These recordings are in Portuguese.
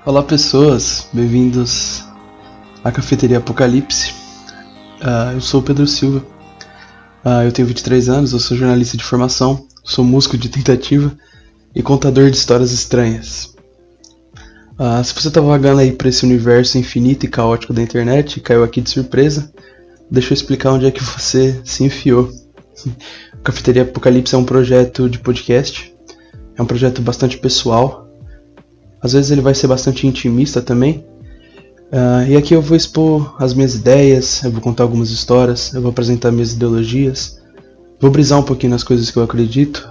Olá pessoas, bem-vindos à Cafeteria Apocalipse. Eu sou o Pedro Silva, eu tenho 23 anos, eu sou jornalista de formação, sou músico de tentativa e contador de histórias estranhas. Se você tá vagando aí por esse universo infinito e caótico da internet e caiu aqui de surpresa, deixa eu explicar onde é que você se enfiou. A Cafeteria Apocalipse é um projeto de podcast, é um projeto bastante pessoal. Às vezes ele vai ser bastante intimista também. E aqui eu vou expor as minhas ideias, eu vou contar algumas histórias, eu vou apresentar minhas ideologias, vou brisar um pouquinho nas coisas que eu acredito.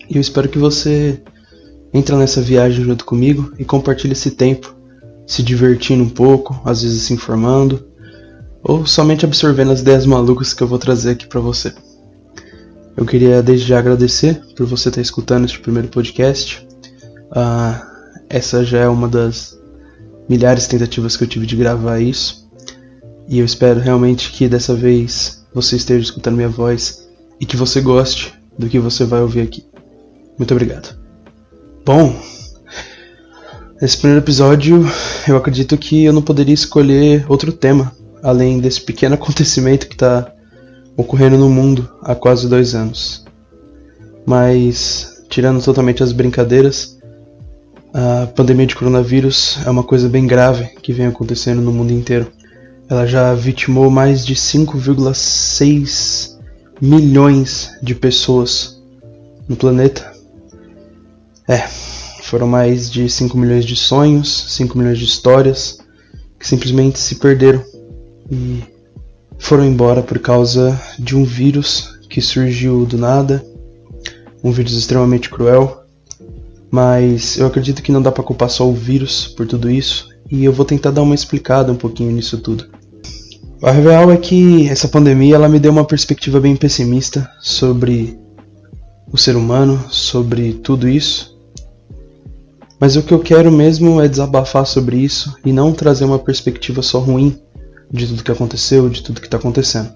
E eu espero que você entre nessa viagem junto comigo e compartilhe esse tempo, se divertindo um pouco, às vezes se informando, ou somente absorvendo as ideias malucas que eu vou trazer aqui pra você. Eu queria desde já agradecer por você estar escutando este primeiro podcast. Essa já é uma das milhares de tentativas que eu tive de gravar isso. E eu espero realmente que dessa vez você esteja escutando minha voz e que você goste do que você vai ouvir aqui. Muito obrigado. Bom, nesse primeiro episódio eu acredito que eu não poderia escolher outro tema além desse pequeno acontecimento que está ocorrendo no mundo há quase 2 anos. Mas, tirando totalmente as brincadeiras, a pandemia de coronavírus é uma coisa bem grave que vem acontecendo no mundo inteiro. Ela já vitimou mais de 5,6 milhões de pessoas no planeta. Foram mais de 5 milhões de sonhos, 5 milhões de histórias que simplesmente se perderam e foram embora por causa de um vírus que surgiu do nada, um vírus extremamente cruel. Mas eu acredito que não dá pra culpar só o vírus por tudo isso, e eu vou tentar dar uma explicada um pouquinho nisso tudo. A real é que essa pandemia ela me deu uma perspectiva bem pessimista sobre o ser humano, sobre tudo isso. Mas o que eu quero mesmo é desabafar sobre isso e não trazer uma perspectiva só ruim de tudo que aconteceu, de tudo que tá acontecendo.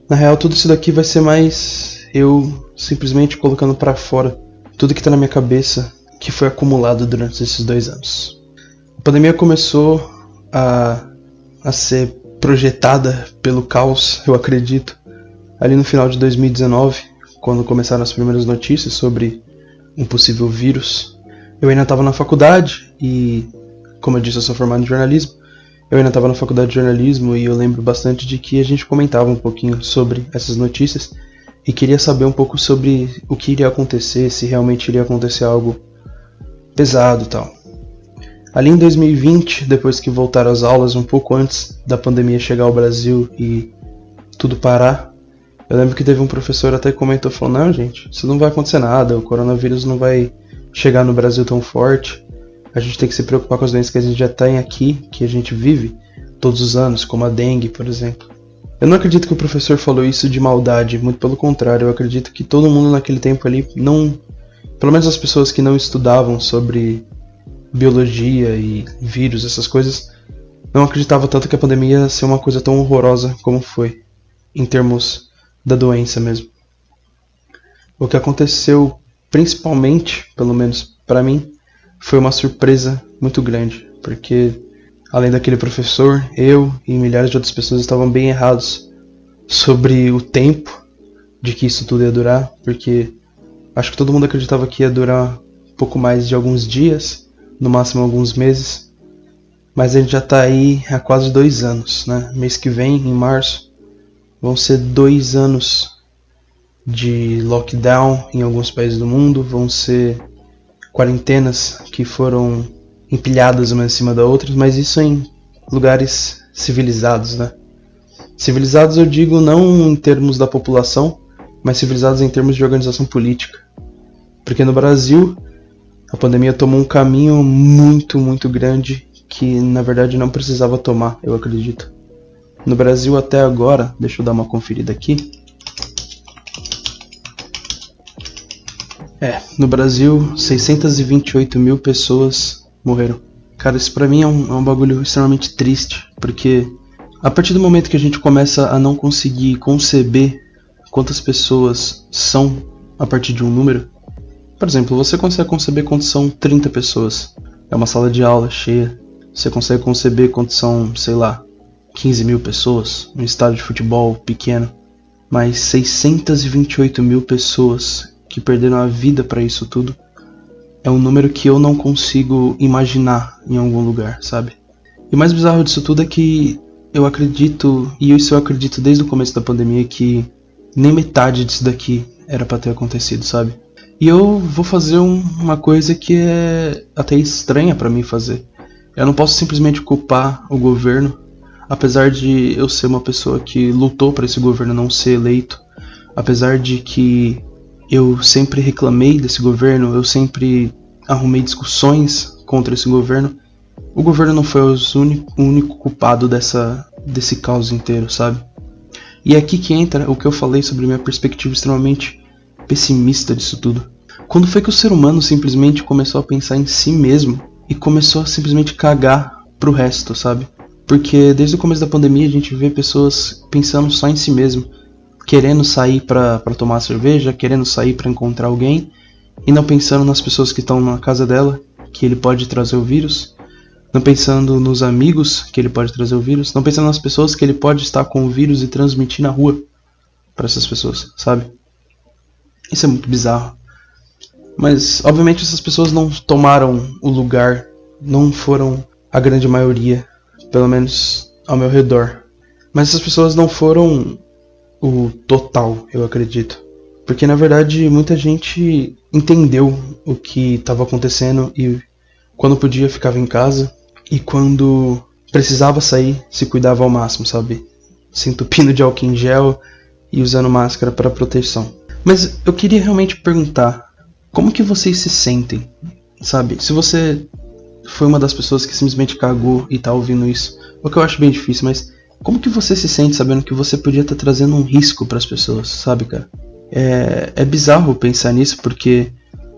Na real, tudo isso daqui vai ser mais eu simplesmente colocando pra fora tudo que tá na minha cabeça que foi acumulado durante esses 2 anos. A pandemia começou a ser projetada pelo caos, eu acredito, ali no final de 2019, quando começaram as primeiras notícias sobre um possível vírus. Eu ainda estava na faculdade e, como eu disse, eu sou formado em jornalismo. Eu ainda estava na faculdade de jornalismo e eu lembro bastante de que a gente comentava um pouquinho sobre essas notícias e queria saber um pouco sobre o que iria acontecer, se realmente iria acontecer algo pesado e tal. Ali em 2020, depois que voltaram as aulas, um pouco antes da pandemia chegar ao Brasil e tudo parar, eu lembro que teve um professor até que comentou, falou, não gente, isso não vai acontecer nada, o coronavírus não vai chegar no Brasil tão forte, a gente tem que se preocupar com as doenças que a gente já tem aqui, que a gente vive todos os anos, como a dengue, por exemplo. Eu não acredito que o professor falou isso de maldade, muito pelo contrário, eu acredito que todo mundo naquele tempo ali não, pelo menos as pessoas que não estudavam sobre biologia e vírus, essas coisas, não acreditavam tanto que a pandemia ia ser uma coisa tão horrorosa como foi, em termos da doença mesmo. O que aconteceu, principalmente, pelo menos pra mim, foi uma surpresa muito grande, porque além daquele professor, eu e milhares de outras pessoas estavam bem errados sobre o tempo de que isso tudo ia durar, porque acho que todo mundo acreditava que ia durar um pouco mais de alguns dias, no máximo alguns meses, mas a gente já tá aí há quase 2 anos, né? Mês que vem, em março, vão ser 2 anos de lockdown em alguns países do mundo, vão ser quarentenas que foram empilhadas uma em cima da outra, mas isso em lugares civilizados, né? Civilizados eu digo não em termos da população, mas civilizados em termos de organização política. Porque no Brasil, a pandemia tomou um caminho muito, muito grande que na verdade não precisava tomar, eu acredito. No Brasil até agora, deixa eu dar uma conferida aqui. No Brasil, 628 mil pessoas morreram. Cara, isso pra mim é um bagulho extremamente triste, porque a partir do momento que a gente começa a não conseguir conceber quantas pessoas são a partir de um número, por exemplo, você consegue conceber quanto são 30 pessoas, é uma sala de aula cheia. Você consegue conceber quanto são, sei lá, 15 mil pessoas, um estádio de futebol pequeno, mas 628 mil pessoas que perderam a vida para isso tudo é um número que eu não consigo imaginar em algum lugar, sabe? E o mais bizarro disso tudo é que eu acredito, e isso eu acredito desde o começo da pandemia, que nem metade disso daqui era pra ter acontecido, sabe? E eu vou fazer uma coisa que é até estranha pra mim fazer. Eu não posso simplesmente culpar o governo, apesar de eu ser uma pessoa que lutou para esse governo não ser eleito, apesar de que eu sempre reclamei desse governo, eu sempre arrumei discussões contra esse governo. O governo não foi o único culpado desse caos inteiro, sabe? E é aqui que entra o que eu falei sobre minha perspectiva extremamente pessimista disso tudo. Quando foi que o ser humano simplesmente começou a pensar em si mesmo e começou a simplesmente cagar pro resto, sabe? Porque desde o começo da pandemia a gente vê pessoas pensando só em si mesmo, querendo sair pra tomar cerveja, querendo sair pra encontrar alguém, e não pensando nas pessoas que estão na casa dela, que ele pode trazer o vírus, não pensando nos amigos que ele pode trazer o vírus, não pensando nas pessoas que ele pode estar com o vírus e transmitir na rua para essas pessoas, sabe? Isso é muito bizarro. Mas, obviamente, essas pessoas não tomaram o lugar, não foram a grande maioria, pelo menos ao meu redor. Mas essas pessoas não foram o total, eu acredito. Porque, na verdade, muita gente entendeu o que estava acontecendo e quando podia ficava em casa e quando precisava sair se cuidava ao máximo, sabe? Se entupindo de álcool em gel e usando máscara para proteção. Mas eu queria realmente perguntar, como que vocês se sentem, sabe? Se você foi uma das pessoas que simplesmente cagou e tá ouvindo isso, o que eu acho bem difícil, mas como que você se sente sabendo que você podia estar trazendo um risco para as pessoas, sabe, cara? É bizarro pensar nisso, porque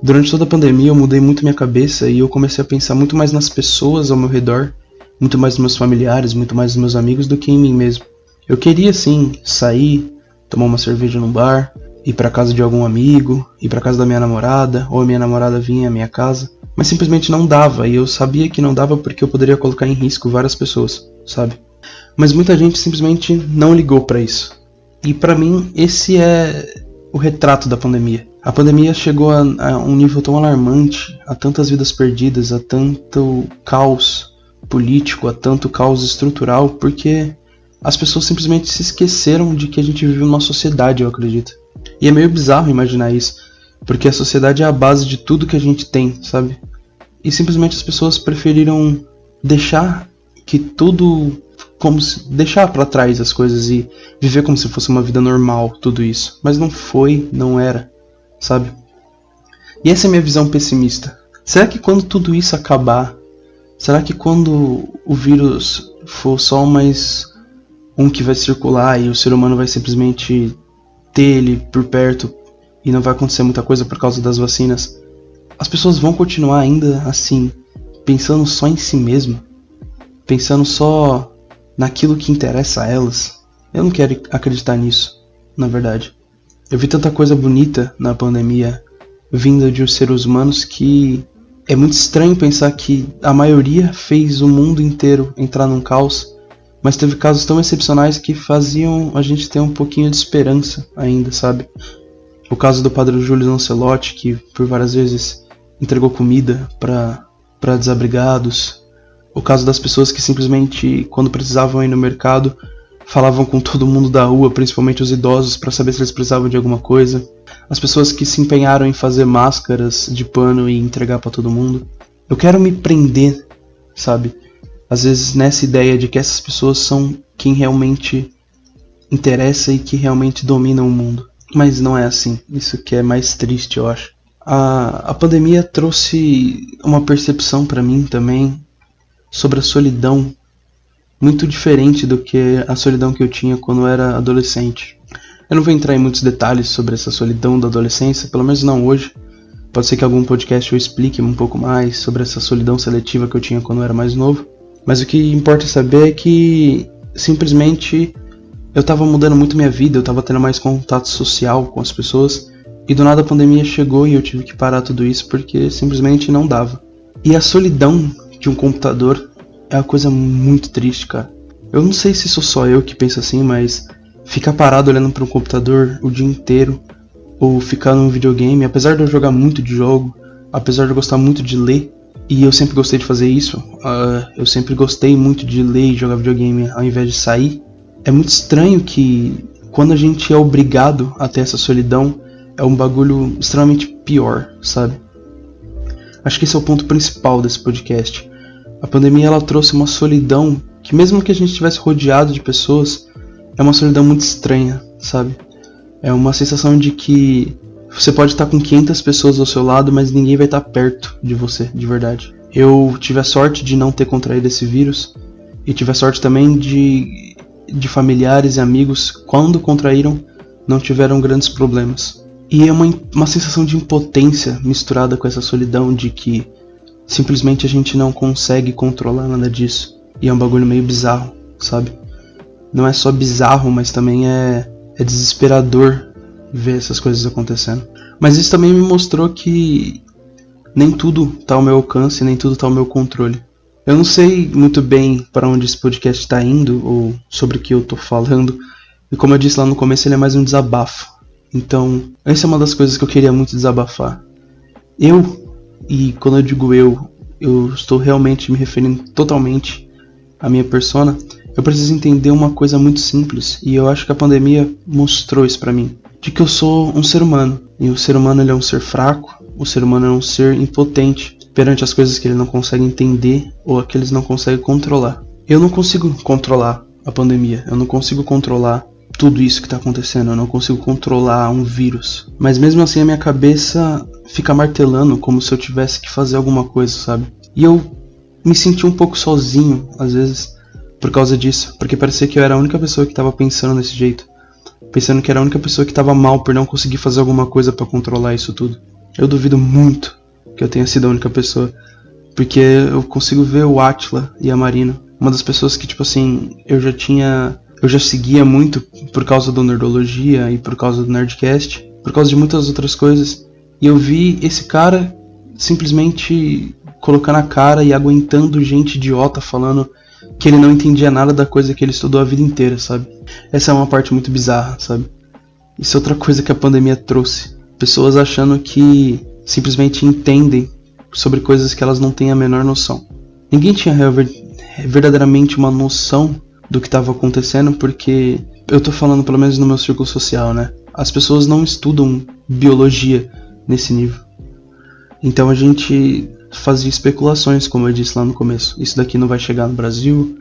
durante toda a pandemia eu mudei muito minha cabeça e eu comecei a pensar muito mais nas pessoas ao meu redor, muito mais nos meus familiares, muito mais nos meus amigos do que em mim mesmo. Eu queria sim sair, tomar uma cerveja num bar, ir pra casa de algum amigo, ir pra casa da minha namorada, ou a minha namorada vinha à minha casa, mas simplesmente não dava, e eu sabia que não dava porque eu poderia colocar em risco várias pessoas, sabe? Mas muita gente simplesmente não ligou pra isso. E pra mim esse é o retrato da pandemia. A pandemia chegou a um nível tão alarmante, a tantas vidas perdidas, a tanto caos político, a tanto caos estrutural, porque as pessoas simplesmente se esqueceram de que a gente vive numa sociedade, eu acredito. E é meio bizarro imaginar isso, porque a sociedade é a base de tudo que a gente tem, sabe? E simplesmente as pessoas preferiram deixar que tudo, deixar pra trás as coisas e viver como se fosse uma vida normal, tudo isso. Mas não foi, não era, sabe? E essa é a minha visão pessimista. Será que quando tudo isso acabar, será que quando o vírus for só mais um que vai circular e o ser humano vai simplesmente ter ele por perto e não vai acontecer muita coisa por causa das vacinas, as pessoas vão continuar ainda assim, pensando só em si mesmo, pensando só naquilo que interessa a elas? Eu não quero acreditar nisso, na verdade. Eu vi tanta coisa bonita na pandemia vinda de seres humanos que é muito estranho pensar que a maioria fez o mundo inteiro entrar num caos, mas teve casos tão excepcionais que faziam a gente ter um pouquinho de esperança ainda, sabe? O caso do padre Júlio Lancelotti, que por várias vezes entregou comida para desabrigados. O caso das pessoas que simplesmente, quando precisavam ir no mercado, falavam com todo mundo da rua, principalmente os idosos, para saber se eles precisavam de alguma coisa. As pessoas que se empenharam em fazer máscaras de pano e entregar para todo mundo. Eu quero me prender, sabe? Às vezes nessa ideia de que essas pessoas são quem realmente interessa e que realmente dominam o mundo. Mas não é assim. Isso que é mais triste, eu acho. A pandemia trouxe uma percepção para mim também sobre a solidão muito diferente do que a solidão que eu tinha quando eu era adolescente. Eu não vou entrar em muitos detalhes sobre essa solidão da adolescência, pelo menos não hoje. Pode ser que algum podcast eu explique um pouco mais sobre essa solidão seletiva que eu tinha quando eu era mais novo. Mas o que importa saber é que simplesmente eu tava mudando muito minha vida, eu tava tendo mais contato social com as pessoas, e do nada a pandemia chegou e eu tive que parar tudo isso porque simplesmente não dava. E a solidão de um computador é uma coisa muito triste, cara. Eu não sei se sou só eu que penso assim, mas ficar parado olhando para um computador o dia inteiro, ou ficar num videogame, apesar de eu jogar muito de jogo, apesar de eu gostar muito de ler, e eu sempre gostei de fazer isso, eu sempre gostei muito de ler e jogar videogame ao invés de sair, é muito estranho que quando a gente é obrigado a ter essa solidão, é um bagulho extremamente pior, sabe? Acho que esse é o ponto principal desse podcast. A pandemia ela trouxe uma solidão que mesmo que a gente estivesse rodeado de pessoas, é uma solidão muito estranha, sabe? É uma sensação de que você pode estar com 500 pessoas ao seu lado, mas ninguém vai estar perto de você, de verdade. Eu tive a sorte de não ter contraído esse vírus, e tive a sorte também de familiares e amigos, quando contraíram, não tiveram grandes problemas. E é uma sensação de impotência misturada com essa solidão de que simplesmente a gente não consegue controlar nada disso. E é um bagulho meio bizarro, sabe? Não é só bizarro, mas também é desesperador ver essas coisas acontecendo. Mas isso também me mostrou que nem tudo tá ao meu alcance, nem tudo tá ao meu controle. Eu não sei muito bem para onde esse podcast está indo, ou sobre o que eu tô falando. E como eu disse lá no começo, ele é mais um desabafo. Então, essa é uma das coisas que eu queria muito desabafar. E quando eu digo eu estou realmente me referindo totalmente à minha persona. Eu preciso entender uma coisa muito simples, e eu acho que a pandemia mostrou isso pra mim. De que eu sou um ser humano, e o ser humano ele é um ser fraco, o ser humano é um ser impotente perante as coisas que ele não consegue entender ou que ele não consegue controlar. Eu não consigo controlar a pandemia, eu não consigo controlar tudo isso que está acontecendo, eu não consigo controlar um vírus. Mas mesmo assim a minha cabeça fica martelando como se eu tivesse que fazer alguma coisa, sabe? E eu me senti um pouco sozinho, às vezes, por causa disso. Porque parecia que eu era a única pessoa que estava pensando desse jeito. Pensando que era a única pessoa que estava mal por não conseguir fazer alguma coisa para controlar isso tudo. Eu duvido muito que eu tenha sido a única pessoa. Porque eu consigo ver o Atila e a Marina. Uma das pessoas que, tipo assim, eu já seguia muito por causa do Nerdologia e por causa do Nerdcast, por causa de muitas outras coisas. E eu vi esse cara simplesmente colocando a cara e aguentando gente idiota falando que ele não entendia nada da coisa que ele estudou a vida inteira, sabe? Essa é uma parte muito bizarra, sabe? Isso é outra coisa que a pandemia trouxe. Pessoas achando que simplesmente entendem sobre coisas que elas não têm a menor noção. Ninguém tinha verdadeiramente uma noção do que estava acontecendo, porque eu tô falando pelo menos no meu círculo social, né? As pessoas não estudam biologia nesse nível. Então a gente fazia especulações, como eu disse lá no começo. Isso daqui não vai chegar no Brasil,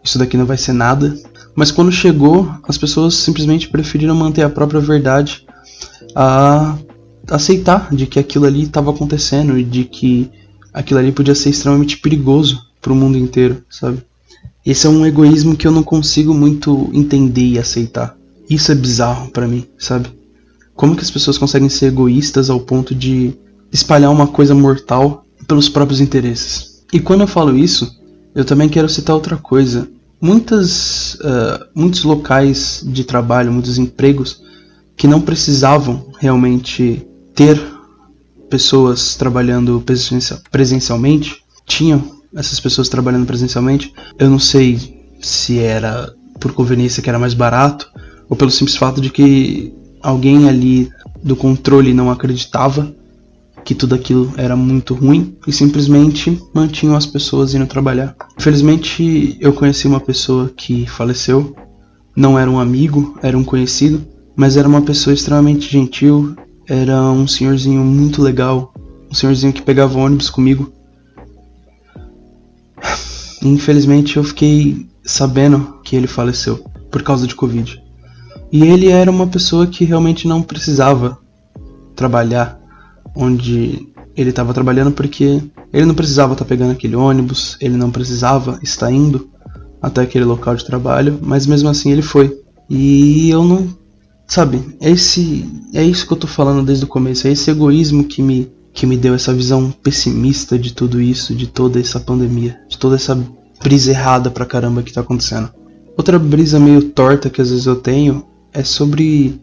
isso daqui não vai ser nada. Mas quando chegou, as pessoas simplesmente preferiram manter a própria verdade a aceitar de que aquilo ali estava acontecendo e de que aquilo ali podia ser extremamente perigoso para o mundo inteiro, sabe? Esse é um egoísmo que eu não consigo muito entender e aceitar. Isso é bizarro pra mim, sabe? Como que as pessoas conseguem ser egoístas ao ponto de espalhar uma coisa mortal pelos próprios interesses? E quando eu falo isso, eu também quero citar outra coisa. Muitos locais de trabalho, muitos empregos que não precisavam realmente ter pessoas trabalhando presencialmente, tinham essas pessoas trabalhando presencialmente. Eu não sei se era por conveniência que era mais barato, ou pelo simples fato de que alguém ali do controle não acreditava que tudo aquilo era muito ruim e simplesmente mantinham as pessoas indo trabalhar. Infelizmente eu conheci uma pessoa que faleceu, não era um amigo, era um conhecido, mas era uma pessoa extremamente gentil, era um senhorzinho muito legal, um senhorzinho que pegava ônibus comigo. Infelizmente eu fiquei sabendo que ele faleceu por causa de Covid. E ele era uma pessoa que realmente não precisava trabalhar onde ele estava trabalhando, porque ele não precisava estar pegando aquele ônibus, ele não precisava estar indo até aquele local de trabalho, mas mesmo assim ele foi. E eu não... Sabe, é isso que eu tô falando desde o começo, é esse egoísmo que me deu essa visão pessimista de tudo isso, de toda essa pandemia, de toda essa brisa errada pra caramba que tá acontecendo. Outra brisa meio torta que às vezes eu tenho é sobre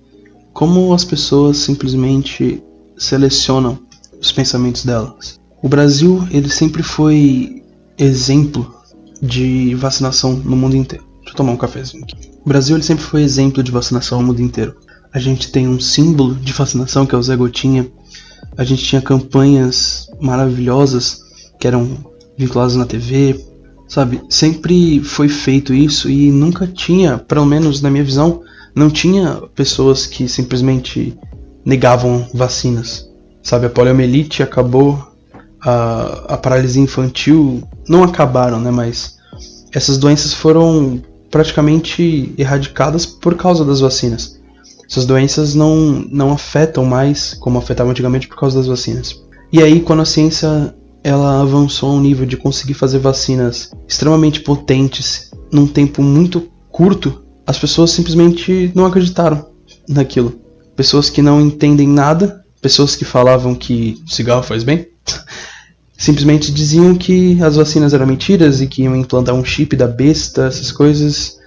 como as pessoas simplesmente selecionam os pensamentos delas. O Brasil, ele sempre foi exemplo de vacinação no mundo inteiro. Deixa eu tomar um cafezinho aqui. O Brasil, ele sempre foi exemplo de vacinação no mundo inteiro. A gente tem um símbolo de vacinação, que é o Zé Gotinha. A gente tinha campanhas maravilhosas que eram vinculadas na TV, sabe? Sempre foi feito isso e nunca tinha, pelo menos na minha visão, não tinha pessoas que simplesmente negavam vacinas, sabe? A poliomielite acabou, a paralisia infantil não acabaram, né? Mas essas doenças foram praticamente erradicadas por causa das vacinas. Essas doenças não afetam mais como afetavam antigamente por causa das vacinas. E aí, quando a ciência ela avançou a um nível de conseguir fazer vacinas extremamente potentes num tempo muito curto, as pessoas simplesmente não acreditaram naquilo. Pessoas que não entendem nada, pessoas que falavam que cigarro faz bem, simplesmente diziam que as vacinas eram mentiras e que iam implantar um chip da besta, essas coisas.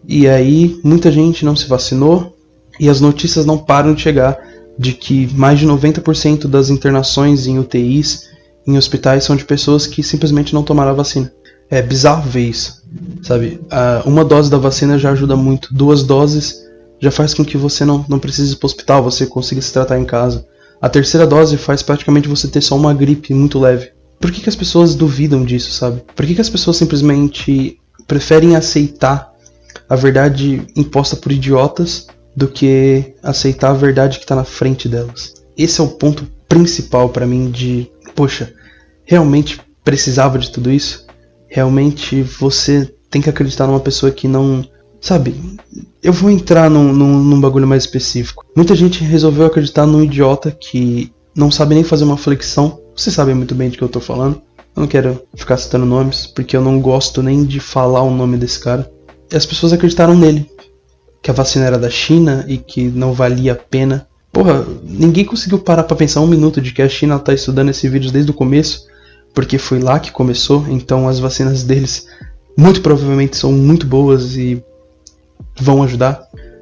E aí muita gente não se vacinou e as notícias não param de chegar de que mais de 90% das internações em UTIs, em hospitais, são de pessoas que simplesmente não tomaram a vacina. É bizarro ver isso, sabe? Uma dose da vacina já ajuda muito, 2 doses já faz com que você não precise ir para o hospital, você consiga se tratar em casa. A 3ª dose faz praticamente você ter só uma gripe muito leve. Por que as pessoas duvidam disso, sabe? Por que as pessoas simplesmente preferem aceitar a verdade imposta por idiotas do que aceitar a verdade que está na frente delas? Esse é o ponto principal para mim de, poxa, realmente precisava de tudo isso? Realmente você tem que acreditar numa pessoa que não... Sabe, eu vou entrar num bagulho mais específico. Muita gente resolveu acreditar num idiota que não sabe nem fazer uma flexão. Vocês sabem muito bem de que eu tô falando. Eu não quero ficar citando nomes, porque eu não gosto nem de falar o nome desse cara. E as pessoas acreditaram nele, que a vacina era da China e que não valia a pena. Porra, ninguém conseguiu parar pra pensar um minuto de que a China tá estudando esse vírus desde o começo, porque foi lá que começou. Então as vacinas deles muito provavelmente são muito boas e vão ajudar.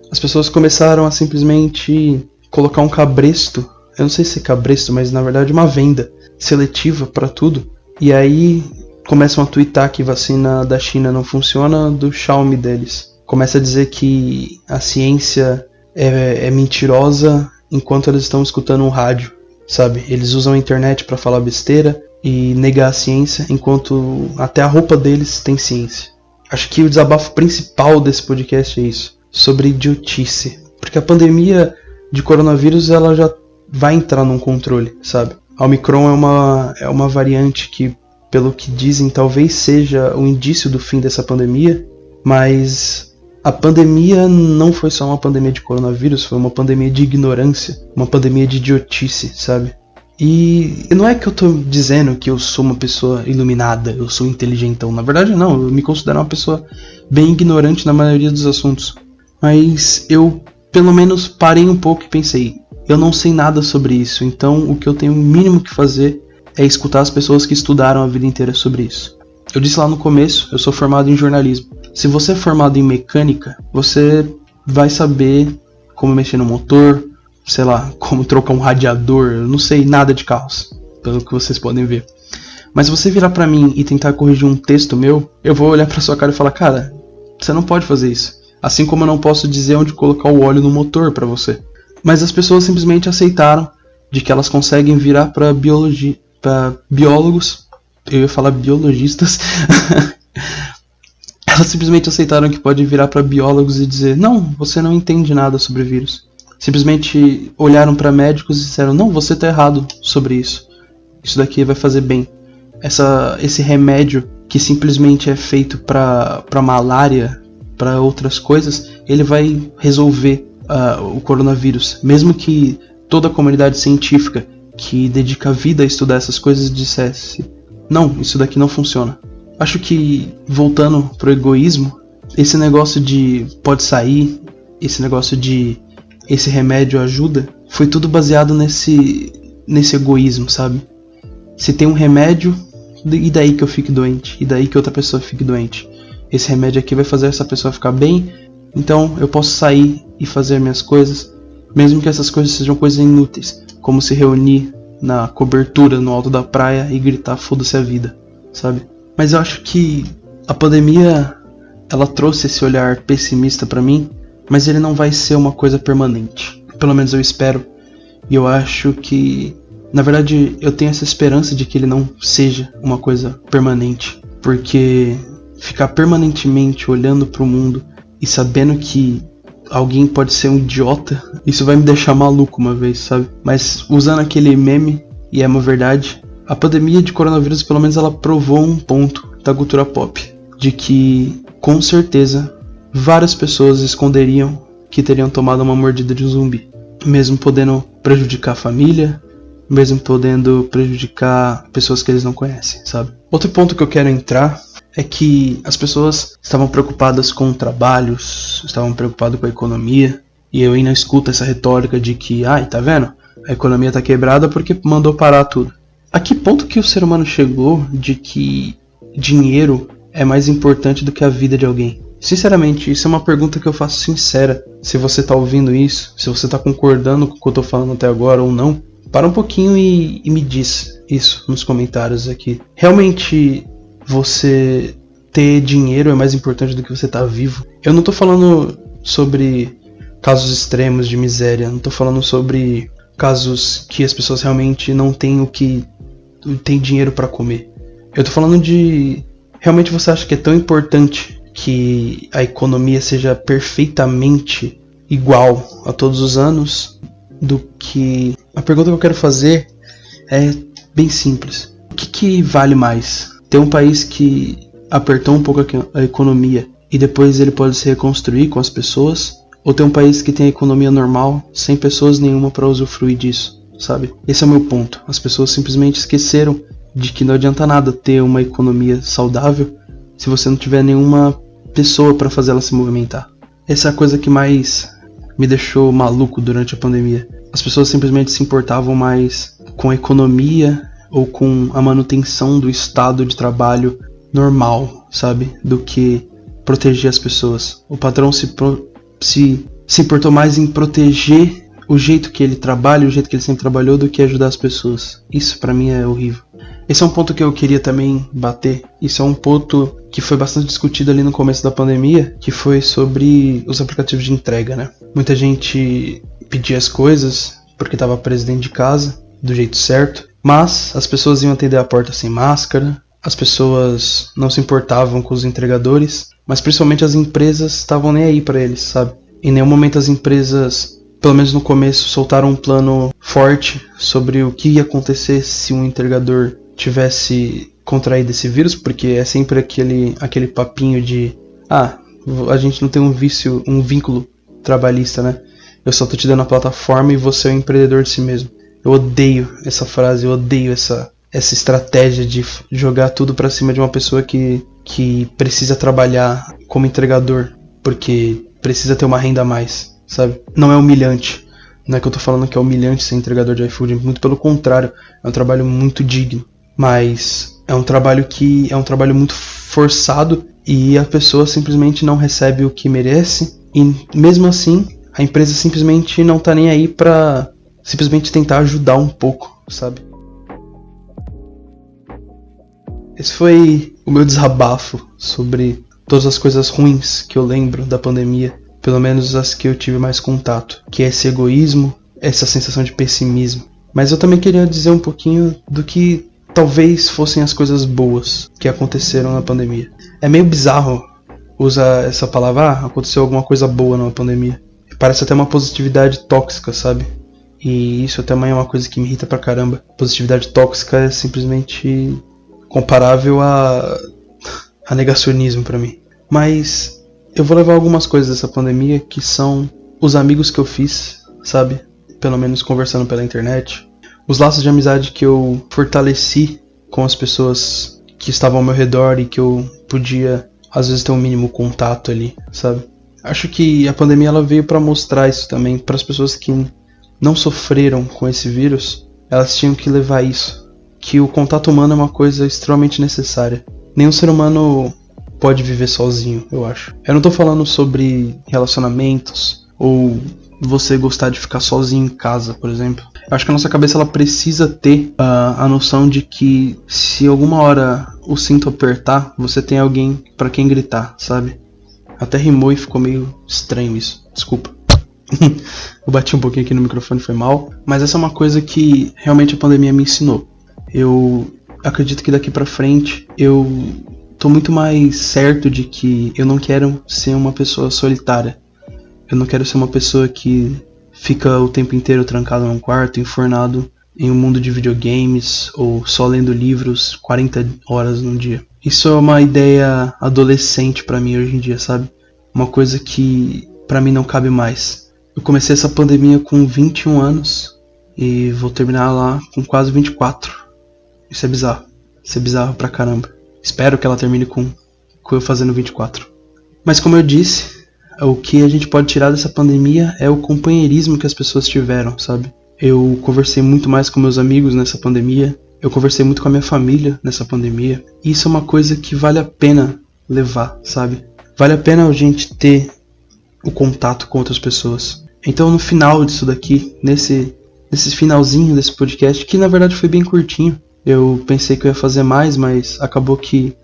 As pessoas começaram a simplesmente colocar um cabresto, eu não sei se é cabresto, mas na verdade uma venda seletiva para tudo, e aí começam a twittar que vacina da China não funciona, do Xiaomi deles. Começa a dizer que a ciência é mentirosa enquanto eles estão escutando um rádio, sabe? Eles usam a internet para falar besteira e negar a ciência, enquanto até a roupa deles tem ciência. Acho que o desabafo principal desse podcast é isso, sobre idiotice. Porque a pandemia de coronavírus ela já vai entrar num controle, sabe? A Omicron é uma variante que, pelo que dizem, talvez seja o indício do fim dessa pandemia, mas a pandemia não foi só uma pandemia de coronavírus, foi uma pandemia de ignorância, uma pandemia de idiotice, sabe? E não é que eu tô dizendo que eu sou uma pessoa iluminada, eu sou inteligentão. Na verdade não, eu me considero uma pessoa bem ignorante na maioria dos assuntos. Mas eu pelo menos parei um pouco e pensei, eu não sei nada sobre isso, então o que eu tenho o mínimo que fazer é escutar as pessoas que estudaram a vida inteira sobre isso. Eu disse lá no começo, eu sou formado em jornalismo. Se você é formado em mecânica, você vai saber como mexer no motor, sei lá, como trocar um radiador, eu não sei nada de carros, pelo que vocês podem ver. Mas se você virar pra mim e tentar corrigir um texto meu, eu vou olhar pra sua cara e falar, cara, você não pode fazer isso. Assim como eu não posso dizer onde colocar o óleo no motor pra você. Mas as pessoas simplesmente aceitaram de que elas conseguem virar pra biólogos, eu ia falar biologistas, elas simplesmente aceitaram que pode virar pra biólogos e dizer, não, você não entende nada sobre vírus. Simplesmente olharam para médicos e disseram, não, você tá errado sobre isso. Isso daqui vai fazer bem. Esse remédio que simplesmente é feito para malária, para outras coisas, ele vai resolver o coronavírus. Mesmo que toda a comunidade científica que dedica a vida a estudar essas coisas dissesse, não, isso daqui não funciona. Acho que, voltando pro egoísmo, esse negócio de pode sair, esse negócio de esse remédio ajuda, foi tudo baseado nesse egoísmo, sabe? Se tem um remédio, e daí que eu fique doente? E daí que outra pessoa fique doente? Esse remédio aqui vai fazer essa pessoa ficar bem, então eu posso sair e fazer minhas coisas, mesmo que essas coisas sejam coisas inúteis, como se reunir na cobertura, no alto da praia e gritar foda-se a vida, sabe? Mas eu acho que a pandemia, ela trouxe esse olhar pessimista pra mim, mas ele não vai ser uma coisa permanente. Pelo menos eu espero. E eu acho que, na verdade, eu tenho essa esperança de que ele não seja uma coisa permanente. Porque ficar permanentemente olhando pro mundo e sabendo que alguém pode ser um idiota, isso vai me deixar maluco uma vez, sabe? Mas usando aquele meme, e é uma verdade, a pandemia de coronavírus, pelo menos ela provou um ponto da cultura pop, de que, com certeza, várias pessoas esconderiam que teriam tomado uma mordida de um zumbi, mesmo podendo prejudicar a família, mesmo podendo prejudicar pessoas que eles não conhecem, sabe? Outro ponto que eu quero entrar é que as pessoas estavam preocupadas com trabalhos, estavam preocupadas com a economia, e eu ainda escuto essa retórica de que, ai, tá vendo? A economia tá quebrada porque mandou parar tudo. A que ponto que o ser humano chegou de que dinheiro é mais importante do que a vida de alguém? Sinceramente, isso é uma pergunta que eu faço sincera. Se você tá ouvindo isso, se você tá concordando com o que eu tô falando até agora ou não, para um pouquinho e me diz isso nos comentários aqui. Realmente, você ter dinheiro é mais importante do que você estar vivo? Eu não tô falando sobre casos extremos de miséria, não tô falando sobre casos que as pessoas realmente não têm tem dinheiro para comer. Eu tô falando de realmente você acha que é tão importante que a economia seja perfeitamente igual a todos os anos do que... A pergunta que eu quero fazer é bem simples. O que vale mais? Ter um país que apertou um pouco a economia e depois ele pode se reconstruir com as pessoas, ou ter um país que tem a economia normal, sem pessoas nenhuma para usufruir disso, sabe? Esse é o meu ponto. As pessoas simplesmente esqueceram de que não adianta nada ter uma economia saudável se você não tiver nenhuma pessoa para fazer ela se movimentar. Essa é a coisa que mais me deixou maluco durante a pandemia. As pessoas simplesmente se importavam mais com a economia ou com a manutenção do estado de trabalho normal, sabe? Do que proteger as pessoas. O patrão se importou mais em proteger o jeito que ele trabalha, o jeito que ele sempre trabalhou, do que ajudar as pessoas. Isso pra mim é horrível. Esse é um ponto que eu queria também bater. Isso é um ponto que foi bastante discutido ali no começo da pandemia, que foi sobre os aplicativos de entrega, né? Muita gente pedia as coisas porque estava preso dentro de casa, do jeito certo, mas as pessoas iam atender a porta sem máscara, as pessoas não se importavam com os entregadores, mas principalmente as empresas estavam nem aí pra eles, sabe? Em nenhum momento as empresas, pelo menos no começo, soltaram um plano forte sobre o que ia acontecer se um entregador tivesse contraído esse vírus, porque é sempre aquele papinho de a gente não tem um vínculo trabalhista, né? Eu só tô te dando a plataforma e você é o empreendedor de si mesmo. Eu odeio essa frase, eu odeio essa estratégia de jogar tudo pra cima de uma pessoa que precisa trabalhar como entregador, porque precisa ter uma renda a mais, sabe? Não é humilhante. Não é que eu tô falando que é humilhante ser entregador de iFood, muito pelo contrário, é um trabalho muito digno. Mas é um trabalho muito forçado e a pessoa simplesmente não recebe o que merece. E mesmo assim, a empresa simplesmente não tá nem aí pra simplesmente tentar ajudar um pouco, sabe? Esse foi o meu desabafo sobre todas as coisas ruins que eu lembro da pandemia, pelo menos as que eu tive mais contato, que é esse egoísmo, essa sensação de pessimismo. Mas eu também queria dizer um pouquinho do que talvez fossem as coisas boas que aconteceram na pandemia. É meio bizarro usar essa palavra, aconteceu alguma coisa boa na pandemia. Parece até uma positividade tóxica, sabe? E isso também é uma coisa que me irrita pra caramba. Positividade tóxica é simplesmente comparável a negacionismo pra mim. Mas eu vou levar algumas coisas dessa pandemia que são os amigos que eu fiz, sabe? Pelo menos conversando pela internet. Os laços de amizade que eu fortaleci com as pessoas que estavam ao meu redor e que eu podia, às vezes, ter um mínimo contato ali, sabe? Acho que a pandemia ela veio pra mostrar isso também para as pessoas que não sofreram com esse vírus. Elas tinham que levar isso, que o contato humano é uma coisa extremamente necessária. Nenhum ser humano pode viver sozinho, eu acho. Eu não tô falando sobre relacionamentos ou você gostar de ficar sozinho em casa, por exemplo. Eu acho que a nossa cabeça ela precisa ter a noção de que se alguma hora o cinto apertar, você tem alguém pra quem gritar, sabe? Até rimou e ficou meio estranho isso, desculpa. Eu bati um pouquinho aqui no microfone, foi mal. Mas essa é uma coisa que realmente a pandemia me ensinou. Eu acredito que daqui pra frente eu tô muito mais certo de que eu não quero ser uma pessoa solitária. Eu não quero ser uma pessoa que fica o tempo inteiro trancado num quarto, enfornado em um mundo de videogames ou só lendo livros 40 horas num dia. Isso é uma ideia adolescente pra mim hoje em dia, sabe? Uma coisa que pra mim não cabe mais. Eu comecei essa pandemia com 21 anos e vou terminar lá com quase 24. Isso é bizarro. Isso é bizarro pra caramba. Espero que ela termine com eu fazendo 24. Mas como eu disse, o que a gente pode tirar dessa pandemia é o companheirismo que as pessoas tiveram, sabe? Eu conversei muito mais com meus amigos nessa pandemia. Eu conversei muito com a minha família nessa pandemia. E isso é uma coisa que vale a pena levar, sabe? Vale a pena a gente ter o contato com outras pessoas. Então no final disso daqui, nesse finalzinho desse podcast, que na verdade foi bem curtinho, eu pensei que eu ia fazer mais, mas acabou que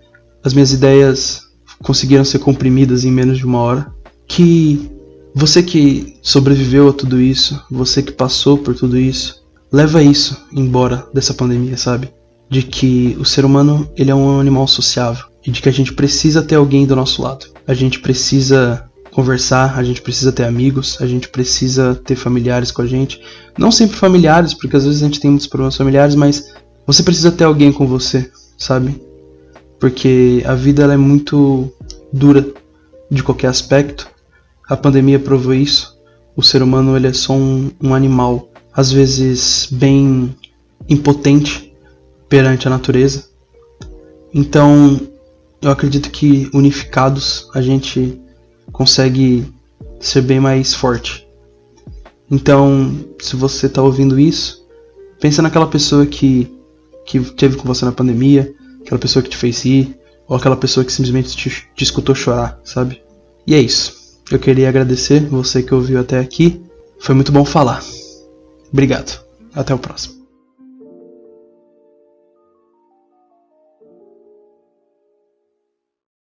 as minhas ideias conseguiram ser comprimidas em menos de uma hora. Que você que sobreviveu a tudo isso, você que passou por tudo isso, leva isso embora dessa pandemia, sabe? De que o ser humano ele é um animal sociável e de que a gente precisa ter alguém do nosso lado. A gente precisa conversar, a gente precisa ter amigos, a gente precisa ter familiares com a gente. Não sempre familiares, porque às vezes a gente tem muitos problemas familiares, mas você precisa ter alguém com você, sabe? Porque a vida ela é muito dura de qualquer aspecto. A pandemia provou isso. O ser humano ele é só um animal, às vezes bem impotente perante a natureza. Então, eu acredito que unificados a gente consegue ser bem mais forte. Então, se você está ouvindo isso, pensa naquela pessoa que teve com você na pandemia, aquela pessoa que te fez rir, ou aquela pessoa que simplesmente te escutou chorar, sabe? E é isso. Eu queria agradecer você que ouviu até aqui. Foi muito bom falar. Obrigado. Até o próximo.